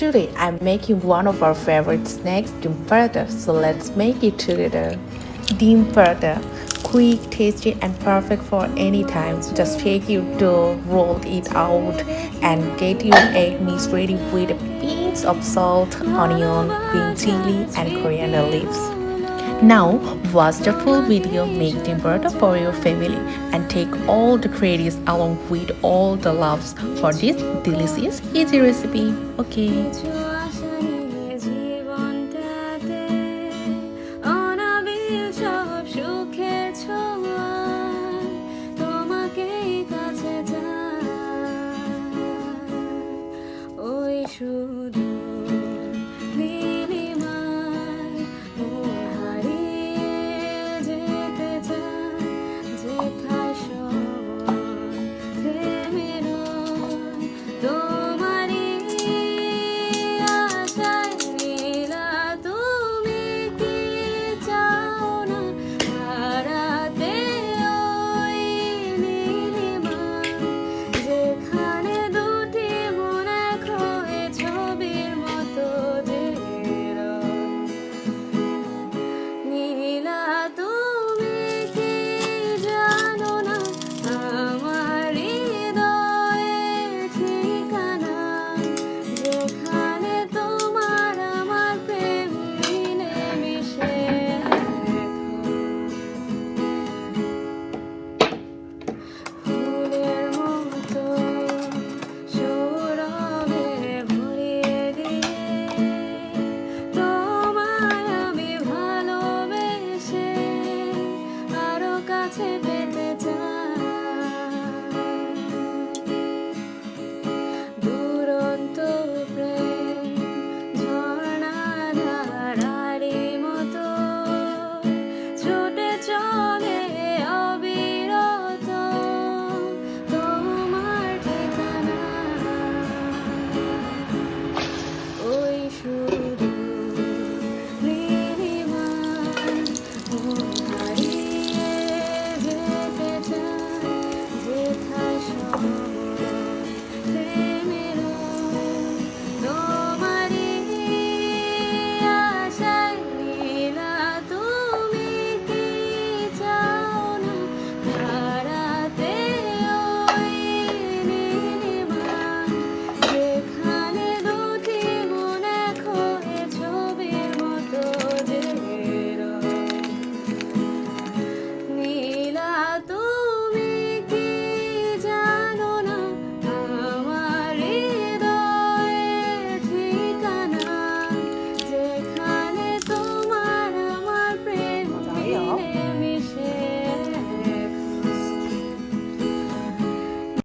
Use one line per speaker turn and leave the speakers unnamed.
Today I'm making one of our favorite snacks, dim paratha. So let's make it together. Dim paratha, quick, tasty, and perfect for any time. Just take your dough, roll it out, and get your egg mix ready with a pinch of salt, onion, green chili, and coriander leaves. Now, watch the full video, make dim paratha for your family, and take all the credits along with all the loves for this delicious, easy recipe. Okay.
কিছু আশা নিয়ে জীবনটাতে অনাবিল সব সুখের ছোঁয়ায় তোমাকেই কাছে যায় ওই শুধু